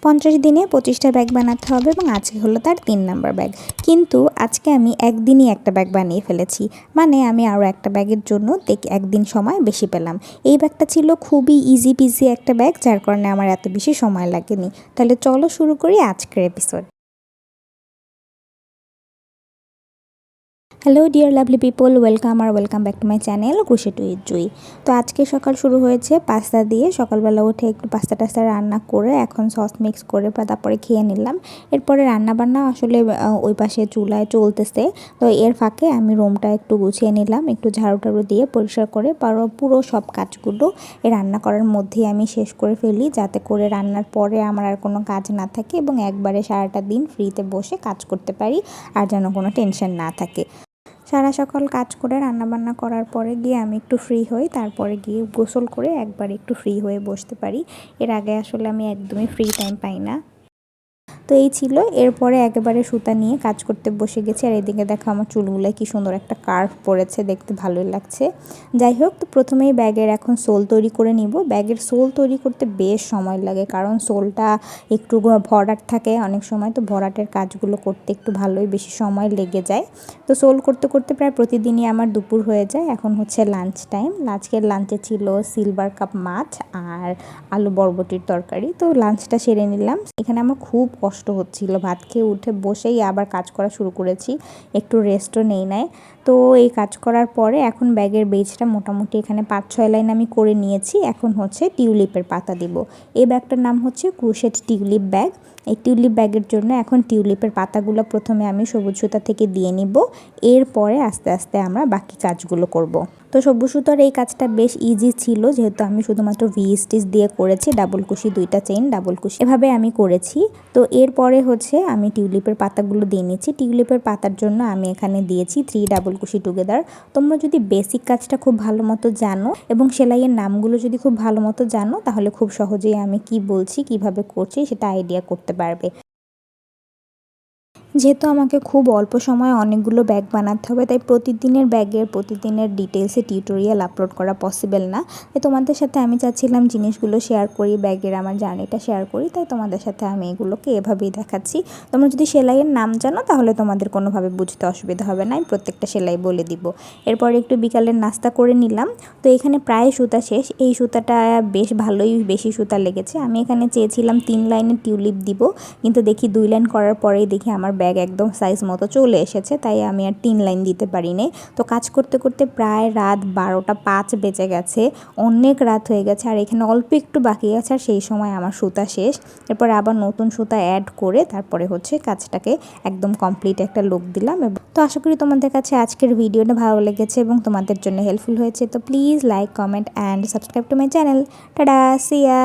50 দিনে 25টা ব্যাগ বানাতে হবে এবং আজকে হলো তার 3 নাম্বার ব্যাগ। কিন্তু আজকে আমি একদিনই একটা ব্যাগ বানিয়ে ফেলেছি, মানে আমি আরও একটা ব্যাগের জন্য একদিন সময় বেশি পেলাম। এই ব্যাগটা ছিল খুবই ইজি পিজি একটা ব্যাগ, যার কারণে আমার এত বেশি সময় লাগেনি। তাহলে চলো শুরু করি আজকের episode. Hello dear lovely people, welcome back to my channel crochet two with Jui. তো আজকে সকাল শুরু হয়েছে পাস্তা দিয়ে। সকালবেলা উঠে একটু পাস্তা টাস্তা রান্না করে এখন সস মিক্স করে তারপরে খেয়ে নিলাম। এরপরে রান্নাবান্না আসলে ওই পাশে চুলায় চলতেছে। তো এর ফাঁকে আমি রুমটা একটু গুছিয়ে নিলাম, একটু ঝাড়ু টাড়ু দিয়ে পরিষ্কার করে পুরো সব কাজগুলো এই রান্না করার মধ্যেই আমি শেষ করে ফেলি, যাতে করে রান্নার পরে আমার আর কোনো কাজ না থাকে এবং একবারে সারাটা দিন ফ্রিতে বসে কাজ করতে পারি আর যেন কোনো টেনশন না থাকে। সারা সকাল কাজ করে রান্নাবান্না করার পরে গিয়ে আমি একটু ফ্রি হই, তারপরে গিয়ে গোসল করে একবার একটু ফ্রি হয়ে বসতে পারি। এর আগে আসলে আমি একদমই ফ্রি টাইম পাই না। তো এই ছিল। এরপরে একেবারে সুতা নিয়ে কাজ করতে বসে গেছি। আর এদিকে দেখো আমার চুলগুলোয় কি সুন্দর একটা কার্ভ পড়েছে, দেখতে ভালোই লাগছে। যাই হোক, তো প্রথমেই ব্যাগের এখন সোল তৈরি করে নিব। ব্যাগের সোল তৈরি করতে বেশ সময় লাগে, কারণ সোলটা একটু ভরাট থাকে অনেক সময়। তো ভরাটের কাজগুলো করতে একটু ভালোই বেশি সময় লেগে যায়। তো সোল করতে করতে প্রায় প্রতিদিনই আমার দুপুর হয়ে যায়। এখন হচ্ছে লাঞ্চ টাইম। আজকের লাঞ্চে ছিল সিলভার কাপ মাছ আর আলু বরবটির তরকারি। তো লাঞ্চটা সেরে নিলাম। এখানে আমার খুব কষ্ট হচ্ছিল, ভাত খেয়ে উঠে বসেই আবার কাজ করা শুরু করেছি, একটু রেস্টও নেই নাই। তো এই কাজ করার পরে এখন ব্যাগের বেজটা মোটামুটি এখানে 5-6 লাইন আমি করে নিয়েছি। এখন হচ্ছে টিউলিপের পাতা দিব। এই ব্যাগটার নাম হচ্ছে ক্রোশেট টিউলিপ ব্যাগ। এই টিউলিপ ব্যাগের জন্য এখন টিউলিপের পাতাগুলো প্রথমে আমি সবুজ সুতা থেকে দিয়ে নিব, এরপরে আস্তে আস্তে আমরা বাকি কাজগুলো করব। তো সবুজ সুতার এই কাজটা বেশ ইজি ছিল, যেহেতু আমি শুধুমাত্র ভি স্টিচ দিয়ে করেছি, ডাবল কুশি 2টা চেইন ডাবল কুশি এভাবে আমি করেছি। তো এরপরে হচ্ছে আমি টিউলিপের পাতাগুলো দিয়ে নিচ্ছি। টিউলিপের পাতার জন্য আমি এখানে দিয়েছি 3 ডাবল কুশি টুগেদার। তোমরা যদি বেসিক কাজটা খুব ভালো মতো জানো এবং সেলাইয়ের নামগুলো যদি খুব ভালো মতো জানো, তাহলে খুব সহজেই আমি কি বলছি কিভাবে করছি সেটা আইডিয়া করতে পারবে। যেহেতু আমাকে খুব অল্প সময়ে অনেকগুলো ব্যাগ বানাতে হবে, তাই প্রতিদিনের ডিটেলসে টিউটোরিয়াল আপলোড করা পসিবল না। তাই তোমাদের সাথে আমি চাচ্ছিলাম জিনিসগুলো শেয়ার করি, ব্যাগের আমার জার্নিটা শেয়ার করি, তাই তোমাদের সাথে আমি এগুলোকে এভাবেই দেখাচ্ছি। তোমরা যদি সেলাইয়ের নাম জানো তাহলে তোমাদের কোনোভাবে বুঝতে অসুবিধা হবে না, আমি প্রত্যেকটা সেলাই বলে দিব। এরপরে একটু বিকালের নাস্তা করে নিলাম। তো এখানে প্রায় সুতা শেষ। এই সুতাটা বেশ ভালোই বেশি সুতা লেগেছে। আমি এখানে চেয়েছিলাম 3 লাইনের টিউলিপ দিব, কিন্তু দেখি 2 লাইন করার পরেই দেখি আমার ব্যাগ একদম সাইজ মতো চলে এসেছে, তাই আমি আর 3 লাইন দিতে পারিনি। তো কাজ করতে করতে প্রায় রাত 12টা 5 বেজে গেছে, অনেক রাত হয়ে গেছে। আর এখানে অল্প একটু বাকি আছে, আর সেই সময় আমার সুতা শেষ। এরপরে আবার নতুন সুতা অ্যাড করে তারপরে হচ্ছে কাজটাকে একদম কমপ্লিট একটা লুক দিলাম। তো আশা করি তোমাদের কাছে আজকের ভিডিওটা ভালো লেগেছে এবং তোমাদের জন্য হেল্পফুল হয়েছে। তো please like, comment and subscribe to my channel. Tata, see yeah.